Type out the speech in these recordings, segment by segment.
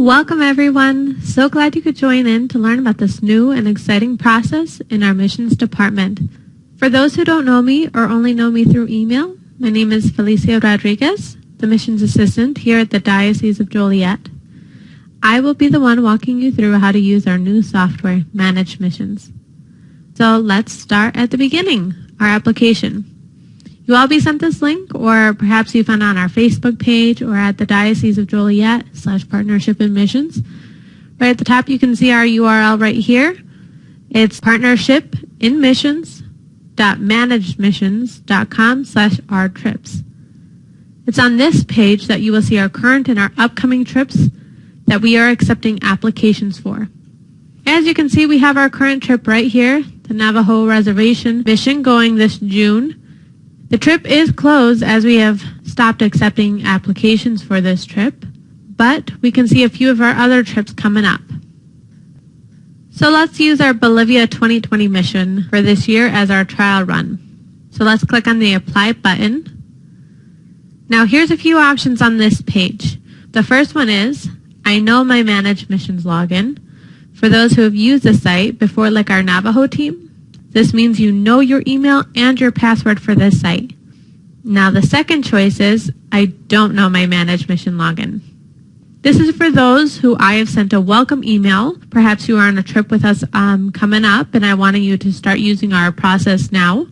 Welcome everyone. So glad you could join in to learn about this new and exciting process in our missions department. For those who don't know me or only know me through email, my name is Felicia Rodriguez, the missions assistant here at the Diocese of Joliet. I will be the one walking you through how to use our new software, Manage Missions. So let's start at the beginning, our application. You will be sent this link, or perhaps you found it on our Facebook page or at the Diocese of Joliet /Partnership in Missions. Right at the top, you can see our URL right here. It's partnershipinmissions.managemissions.com/rtrips. It's on this page that you will see our current and our upcoming trips that we are accepting applications for. As you can see, we have our current trip right here, the Navajo Reservation mission going this June. The trip is closed as we have stopped accepting applications for this trip, but we can see a few of our other trips coming up. So let's use our Bolivia 2020 mission for this year as our trial run. So let's click on the Apply button. Now here's a few options on this page. The first one is, I know my Manage Missions login. For those who have used the site before, like our Navajo team, this means you know your email and your password for this site. Now the second choice is, I don't know my Manage Mission login. This is for those who I have sent a welcome email. Perhaps you are on a trip with us coming up and I wanted you to start using our process now.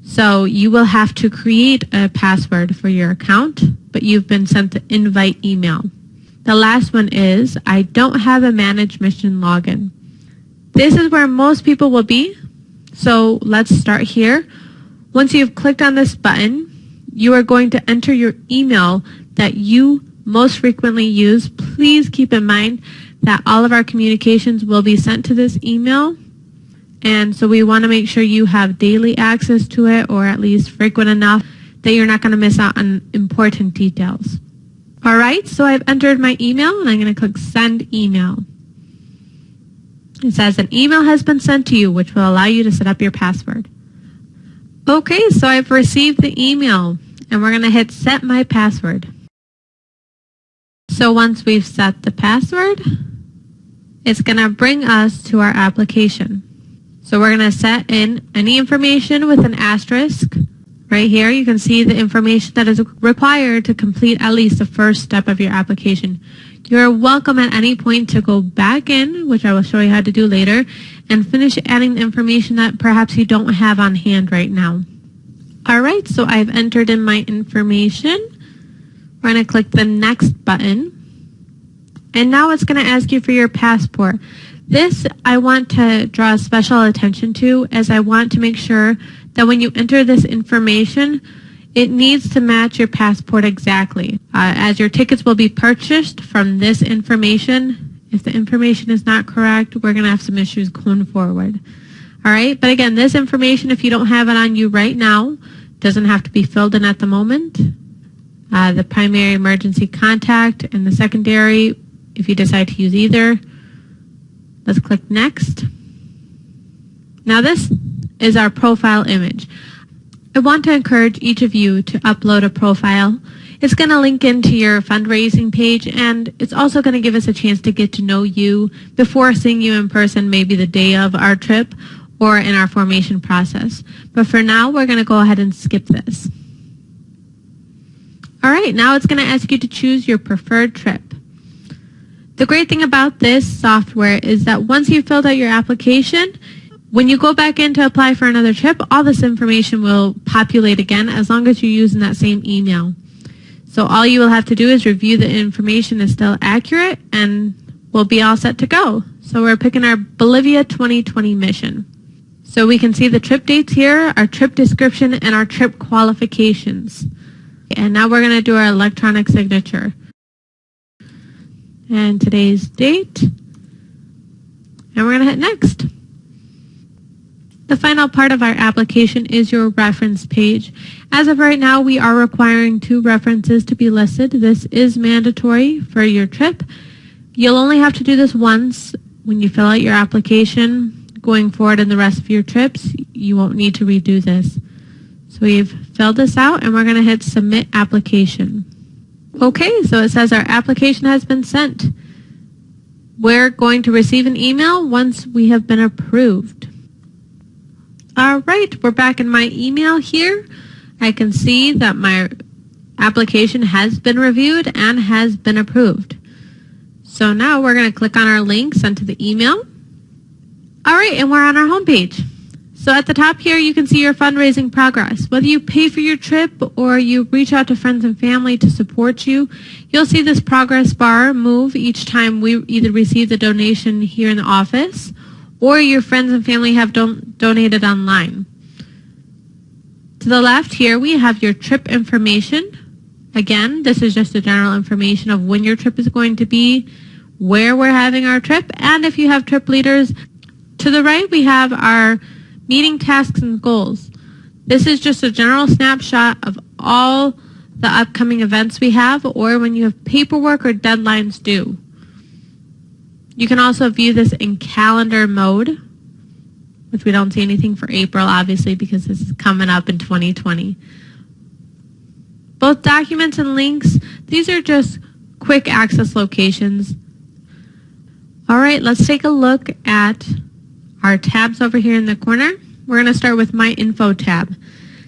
So you will have to create a password for your account, but you've been sent the invite email. The last one is, I don't have a Manage Mission login. This is where most people will be. So let's start here. Once you've clicked on this button, you are going to enter your email that you most frequently use. Please keep in mind that all of our communications will be sent to this email. And so we want to make sure you have daily access to it, or at least frequent enough that you're not going to miss out on important details. All right, so I've entered my email and I'm going to click Send Email. It says an email has been sent to you, which will allow you to set up your password. Okay, so I've received the email and we're going to hit Set My Password. So once we've set the password, it's going to bring us to our application. So we're going to set in any information with an asterisk. Right here, you can see the information that is required to complete at least the first step of your application. You're welcome at any point to go back in, which I will show you how to do later, and finish adding the information that perhaps you don't have on hand right now. All right, so I've entered in my information. We're going to click the Next button. And now it's going to ask you for your passport. This I want to draw special attention to, as I want to make sure that when you enter this information, it needs to match your passport exactly. As your tickets will be purchased from this information, if the information is not correct, we're going to have some issues going forward. All right, but again, this information, if you don't have it on you right now, doesn't have to be filled in at the moment. The primary emergency contact and the secondary, if you decide to use either. Let's click Next. Now this is our profile image. I want to encourage each of you to upload a profile. It's going to link into your fundraising page, and it's also going to give us a chance to get to know you before seeing you in person, maybe the day of our trip or in our formation process. But for now, we're going to go ahead and skip this. All right, now it's going to ask you to choose your preferred trip. The great thing about this software is that once you've filled out your application, when you go back in to apply for another trip, all this information will populate again as long as you're using that same email. So all you will have to do is review the information is still accurate and we'll be all set to go. So we're picking our Bolivia 2020 mission. So we can see the trip dates here, our trip description, and our trip qualifications. And now we're going to do our electronic signature. And today's date. And we're going to hit Next. The final part of our application is your reference page. As of right now, we are requiring 2 references to be listed. This is mandatory for your trip. You'll only have to do this once when you fill out your application. Going forward in the rest of your trips, you won't need to redo this. So we've filled this out and we're going to hit Submit Application. Okay, so it says our application has been sent. we're going to receive an email once we have been approved. All right, we're back in my email here. I can see that my application has been reviewed and has been approved. So now we're going to click on our link sent to the email. All right, and we're on our homepage. So at the top here, you can see your fundraising progress. Whether you pay for your trip or you reach out to friends and family to support you, you'll see this progress bar move each time we either receive the donation here in the office or your friends and family have donated online. To the left here, we have your trip information. Again, this is just the general information of when your trip is going to be, where we're having our trip, and if you have trip leaders. To the right, we have our meeting tasks and goals. This is just a general snapshot of all the upcoming events we have or when you have paperwork or deadlines due. You can also view this in calendar mode, which we don't see anything for April, obviously, because this is coming up in 2020. Both documents and links, these are just quick access locations. All right, let's take a look at our tabs over here in the corner. We're going to start with My Info tab.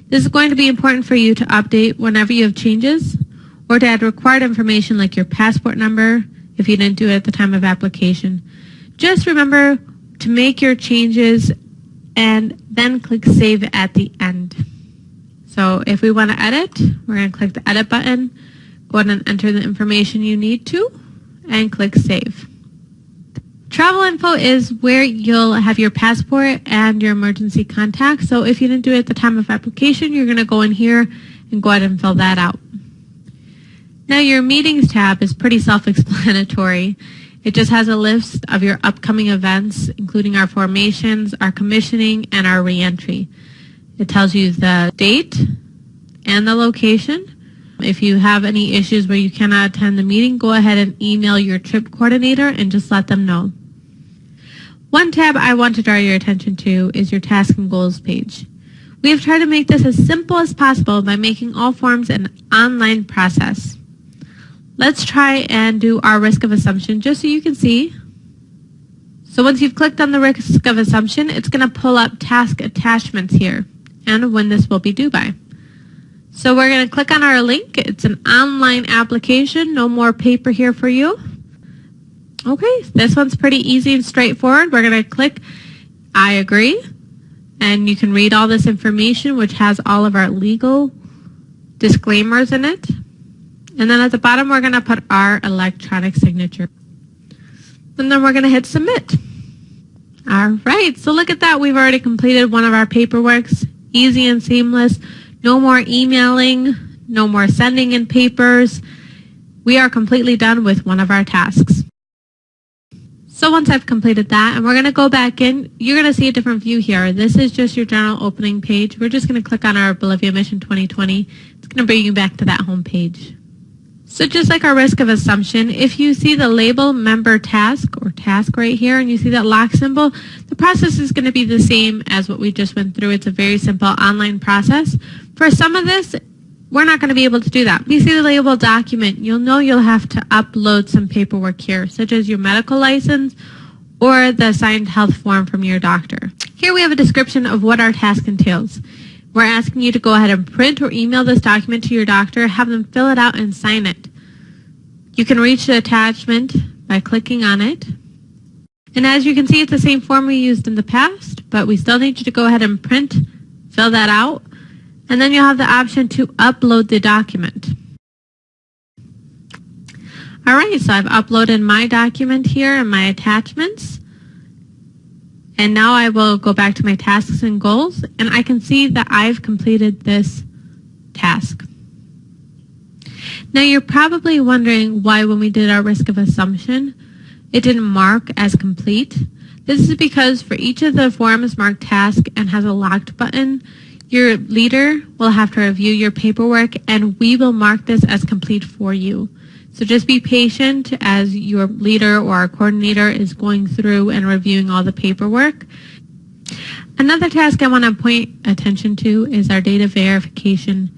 This is going to be important for you to update whenever you have changes or to add required information like your passport number if you didn't do it at the time of application. Just remember to make your changes and then click Save at the end. So if we want to edit, we're going to click the Edit button, go ahead and enter the information you need to, and click Save. Travel info is where you'll have your passport and your emergency contact. So if you didn't do it at the time of application, you're going to go in here and go ahead and fill that out. Now your Meetings tab is pretty self-explanatory. It just has a list of your upcoming events, including our formations, our commissioning, and our reentry. It tells you the date and the location. If you have any issues where you cannot attend the meeting, go ahead and email your trip coordinator and just let them know. One tab I want to draw your attention to is your task and goals page. We have tried to make this as simple as possible by making all forms an online process. Let's try and do our risk of assumption just so you can see. So once you've clicked on the risk of assumption, it's going to pull up task attachments here and when this will be due by. So we're going to click on our link. It's an online application, no more paper here for you. Okay, this one's pretty easy and straightforward. We're going to click I agree, and you can read all this information, which has all of our legal disclaimers in it. And then at the bottom, we're going to put our electronic signature. And then we're going to hit submit. All right, so look at that. We've already completed one of our paperworks. Easy and seamless. No more emailing, no more sending in papers. We are completely done with one of our tasks. So once I've completed that, and we're going to go back in, you're going to see a different view here. This is just your general opening page. We're just going to click on our Bolivia Mission 2020. It's going to bring you back to that home page. So just like our risk of assumption, if you see the label member task or task right here and you see that lock symbol, the process is going to be the same as what we just went through. It's a very simple online process. For some of this, we're not going to be able to do that. If you see the label document, you'll know you'll have to upload some paperwork here, such as your medical license or the signed health form from your doctor. Here we have a description of what our task entails. We're asking you to go ahead and print or email this document to your doctor, have them fill it out and sign it. You can reach the attachment by clicking on it. And as you can see, it's the same form we used in the past, but we still need you to go ahead and print, fill that out, and then you'll have the option to upload the document. All right, so I've uploaded my document here and my attachments. And now I will go back to my tasks and goals, and I can see that I've completed this task. Now you're probably wondering why when we did our risk of assumption, it didn't mark as complete. This is because for each of the forms marked task and has a locked button, your leader will have to review your paperwork and we will mark this as complete for you. So just be patient as your leader or our coordinator is going through and reviewing all the paperwork. Another task I want to point attention to is our data verification.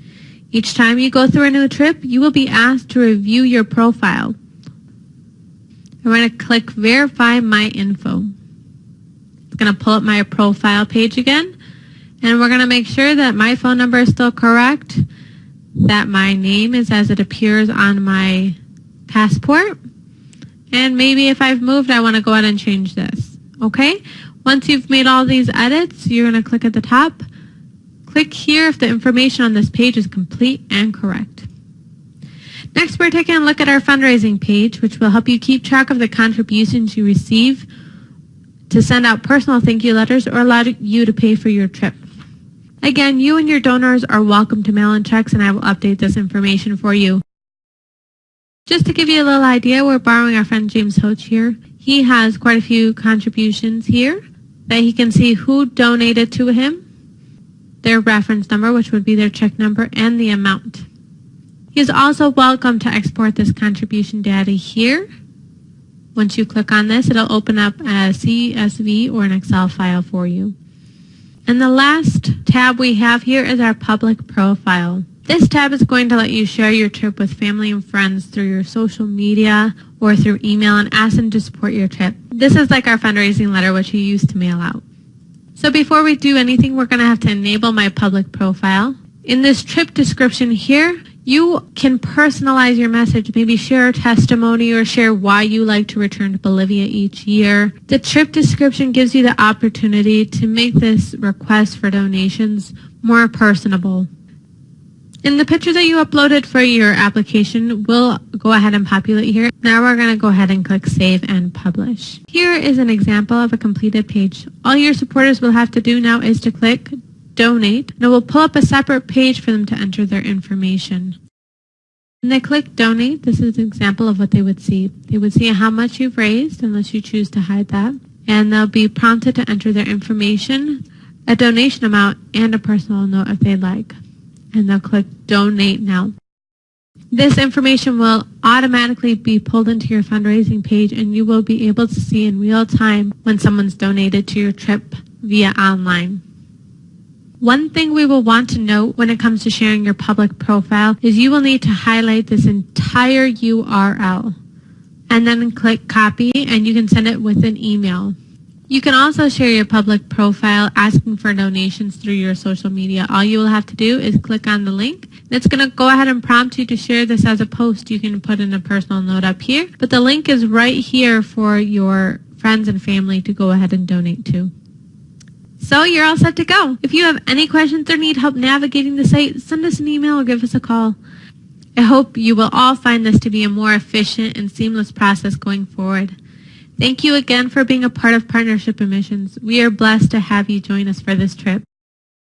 Each time you go through a new trip, you will be asked to review your profile. I'm going to click Verify My Info. It's going to pull up my profile page again. And we're going to make sure that my phone number is still correct, that my name is as it appears on my passport. And maybe if I've moved, I want to go ahead and change this. Okay? Once you've made all these edits, you're going to click at the top. Click here if the information on this page is complete and correct. Next, we're taking a look at our fundraising page, which will help you keep track of the contributions you receive to send out personal thank you letters or allow you to pay for your trip. Again, you and your donors are welcome to mail in checks, and I will update this information for you. Just to give you a little idea, we're borrowing our friend James Hoach here. He has quite a few contributions here that he can see who donated to him, their reference number, which would be their check number, and the amount. He is also welcome to export this contribution data here. Once you click on this, it'll open up a CSV or an Excel file for you. And the last tab we have here is our public profile. This tab is going to let you share your trip with family and friends through your social media or through email and ask them to support your trip. This is like our fundraising letter, which you used to mail out. So before we do anything, we're going to have to enable my public profile. In this trip description here, you can personalize your message, maybe share a testimony or share why you like to return to Bolivia each year. The trip description gives you the opportunity to make this request for donations more personable. In the picture that you uploaded for your application, we'll go ahead and populate here. Now we're going to go ahead and click Save and Publish. Here is an example of a completed page. All your supporters will have to do now is to click Donate, and it will pull up a separate page for them to enter their information. When they click Donate, this is an example of what they would see. They would see how much you've raised, unless you choose to hide that, and they'll be prompted to enter their information, a donation amount, and a personal note if they'd like. And they'll click Donate Now. This information will automatically be pulled into your fundraising page, and you will be able to see in real time when someone's donated to your trip via online. One thing we will want to note when it comes to sharing your public profile is you will need to highlight this entire URL and then click Copy, and you can send it with an email. You can also share your public profile asking for donations through your social media. All you will have to do is click on the link. It's going to go ahead and prompt you to share this as a post. You can put in a personal note up here, but the link is right here for your friends and family to go ahead and donate to. So you're all set to go. If you have any questions or need help navigating the site, send us an email or give us a call. I hope you will all find this to be a more efficient and seamless process going forward. Thank you again for being a part of Partnership Admissions. We are blessed to have you join us for this trip.